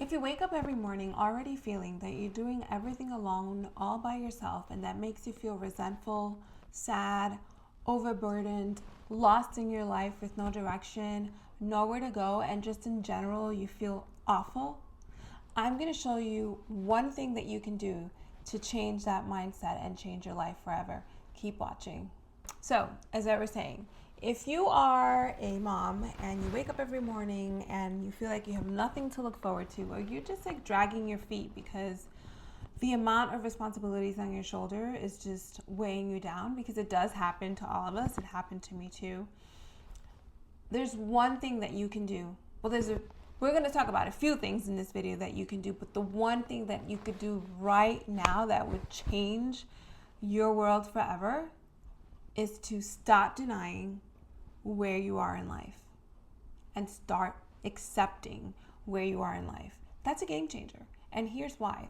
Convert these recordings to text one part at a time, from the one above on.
If you wake up every morning already feeling that you're doing everything alone, all by yourself, and that makes you feel resentful, sad, overburdened, lost in your life with no direction, nowhere to go, and just in general you feel awful, I'm going to show you one thing that you can do to change that mindset and change your life forever. Keep watching. So, as I was saying, if you are a mom and you wake up every morning and you feel like you have nothing to look forward to, or you're just like dragging your feet because the amount of responsibilities on your shoulder is just weighing you down, because it does happen to all of us. It happened to me too. There's one thing that you can do. Well, we're going to talk about a few things in this video that you can do, but the one thing that you could do right now that would change your world forever is to stop denying where you are in life and start accepting where you are in life. That's a game changer. And here's why.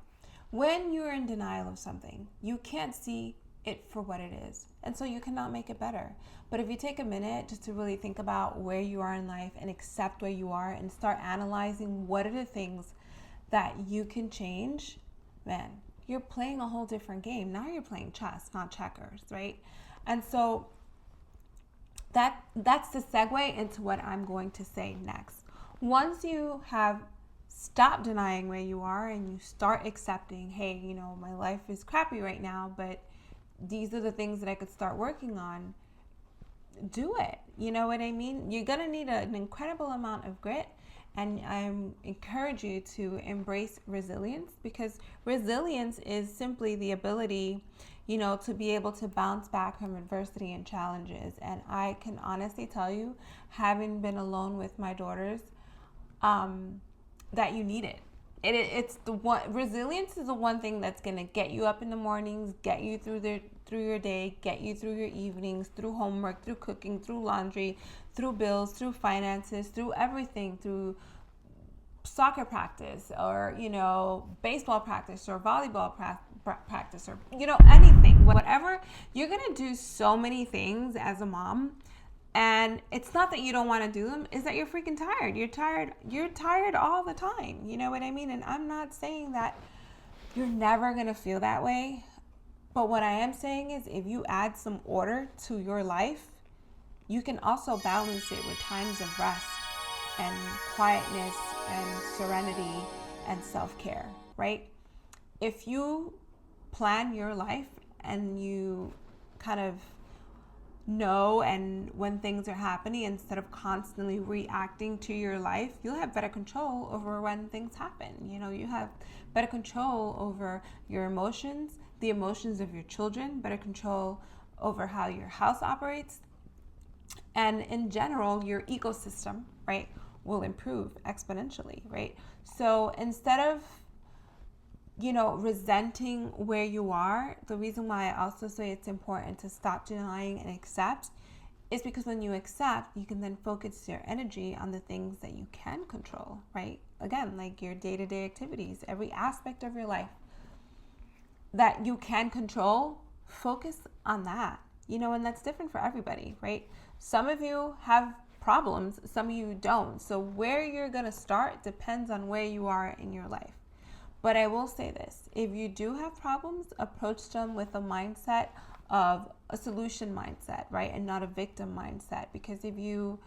When you're in denial of something, you can't see it for what it is. And so you cannot make it better. But if you take a minute just to really think about where you are in life and accept where you are and start analyzing what are the things that you can change, man, you're playing a whole different game. Now you're playing chess, not checkers, right? And so that's the segue into what I'm going to say next. Once you have stopped denying where you are and you start accepting, hey, my life is crappy right now, but these are the things that I could start working on, do it. You know what I mean? You're going to need an incredible amount of grit. And I encourage you to embrace resilience, because resilience is simply the ability, to be able to bounce back from adversity and challenges. And I can honestly tell you, having been alone with my daughters, that you need it. It's the one. Resilience is the one thing that's gonna get you up in the mornings, get you through your day, get you through your evenings, through homework, through cooking, through laundry, through bills, through finances, through everything, through soccer practice, or baseball practice, or volleyball practice, or anything, whatever. You're gonna do so many things as a mom. And it's not that you don't want to do them, it's that you're freaking tired. You're tired all the time. You know what I mean? And I'm not saying that you're never going to feel that way. But what I am saying is, if you add some order to your life, you can also balance it with times of rest and quietness and serenity and self-care, right? If you plan your life and you kind of know and when things are happening, instead of constantly reacting to your life, you'll have better control over when things happen. You have better control over your emotions, the emotions of your children, better control over how your house operates, and in general your ecosystem, right, will improve exponentially, right? So instead of resenting where you are, the reason why I also say it's important to stop denying and accept is because when you accept, you can then focus your energy on the things that you can control, right? Again, like your day-to-day activities, every aspect of your life that you can control, focus on that, and that's different for everybody, right? Some of you have problems, some of you don't. So where you're going to start depends on where you are in your life. But I will say this, if you do have problems, approach them with a mindset of a solution mindset, right? And not a victim mindset. Because even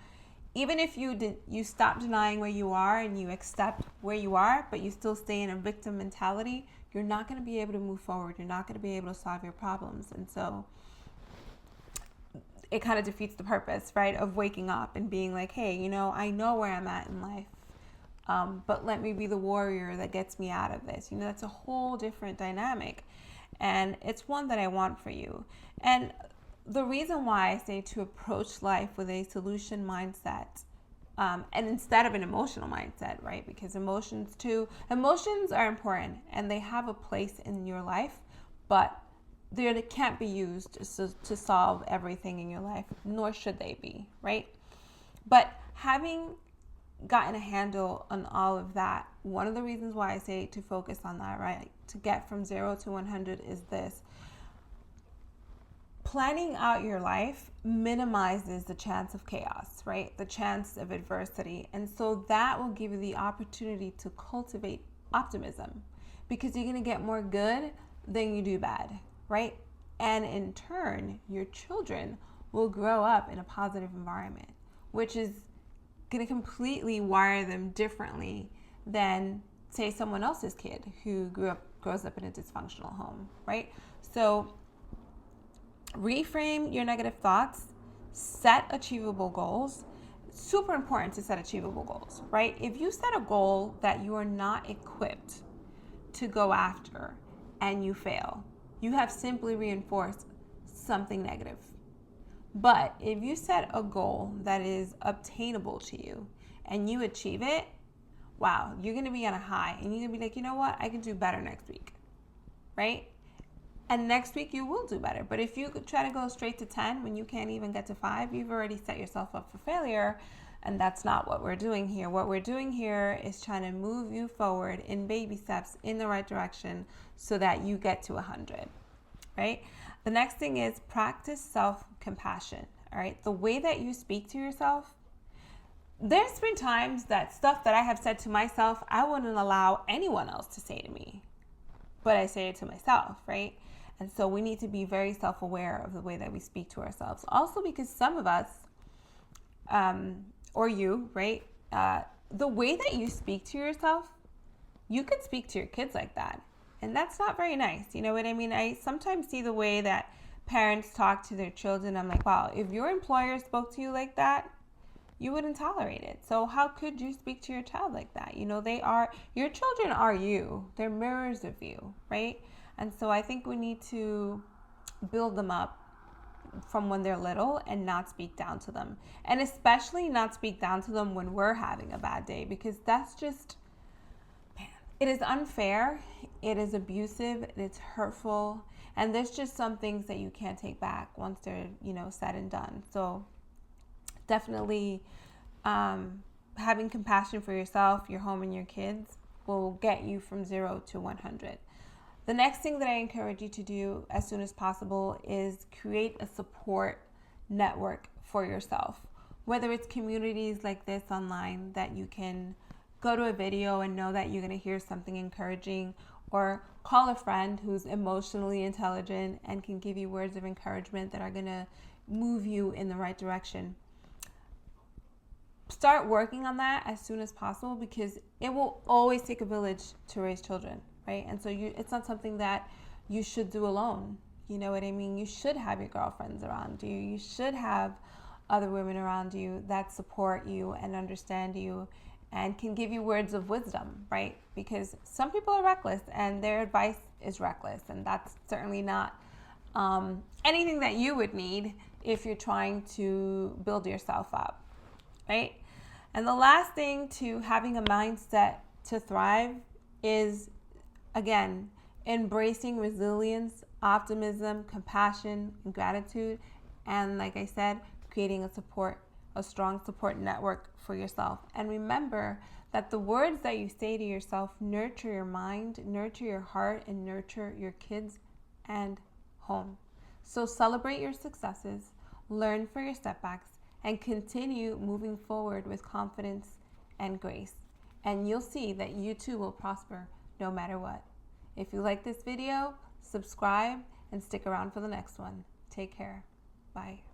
if you stop denying where you are and you accept where you are, but you still stay in a victim mentality, you're not going to be able to move forward. You're not going to be able to solve your problems. And so it kind of defeats the purpose, right? Of waking up and being like, hey, I know where I'm at in life. But let me be the warrior that gets me out of this. That's a whole different dynamic. And it's one that I want for you. And the reason why I say to approach life with a solution mindset, and instead of an emotional mindset, right? Because emotions are important and they have a place in your life, but they can't be used to solve everything in your life, nor should they be, right? But having gotten a handle on all of that, one of the reasons why I say to focus on that, right, to get from 0 to 100 is this: planning out your life minimizes the chance of chaos, right? The chance of adversity. And so that will give you the opportunity to cultivate optimism, because you're going to get more good than you do bad, right? And in turn, your children will grow up in a positive environment, which is going to completely wire them differently than, say, someone else's kid who grows up in a dysfunctional home, right? So reframe your negative thoughts, set achievable goals. Super important to set achievable goals, right? If you set a goal that you are not equipped to go after and you fail, you have simply reinforced something negative. But if you set a goal that is obtainable to you and you achieve it, wow, you're going to be on a high, and you're going to be like, you know what, I can do better next week, right? And next week you will do better. But if you try to go straight to 10 when you can't even get to 5, you've already set yourself up for failure. And that's not what we're doing here. What we're doing here is trying to move you forward in baby steps in the right direction so that you get to 100, right? The next thing is practice self-compassion, all right? The way that you speak to yourself, there's been times that stuff that I have said to myself, I wouldn't allow anyone else to say to me, but I say it to myself, right? And so we need to be very self-aware of the way that we speak to ourselves. Also, because some of us, or you, right? The way that you speak to yourself, you could speak to your kids like that. And that's not very nice. You know what I mean? I sometimes see the way that parents talk to their children. I'm like, wow, if your employer spoke to you like that, you wouldn't tolerate it. So how could you speak to your child like that? You know, your children are you. They're mirrors of you, right? And so I think we need to build them up from when they're little and not speak down to them. And especially not speak down to them when we're having a bad day, because that's just, man, it is unfair, it is abusive, it's hurtful, and there's just some things that you can't take back once they're, said and done. So definitely having compassion for yourself, your home, and your kids will get you from 0 to 100. The next thing that I encourage you to do as soon as possible is create a support network for yourself. Whether it's communities like this online that you can go to a video and know that you're going to hear something encouraging, or call a friend who's emotionally intelligent and can give you words of encouragement that are going to move you in the right direction. Start working on that as soon as possible, because it will always take a village to raise children, right? And so it's not something that you should do alone. You know what I mean? You should have your girlfriends around you. You should have other women around you that support you and understand you and can give you words of wisdom, right? Because some people are reckless and their advice is reckless, and that's certainly not anything that you would need if you're trying to build yourself up, right? And the last thing to having a mindset to thrive is, again, embracing resilience, optimism, compassion, and gratitude. And like I said, creating a strong support network for yourself. And remember that the words that you say to yourself nurture your mind, nurture your heart, and nurture your kids and home. So celebrate your successes, learn from your setbacks, and continue moving forward with confidence and grace. And you'll see that you too will prosper no matter what. If you like this video, subscribe and stick around for the next one. Take care. Bye.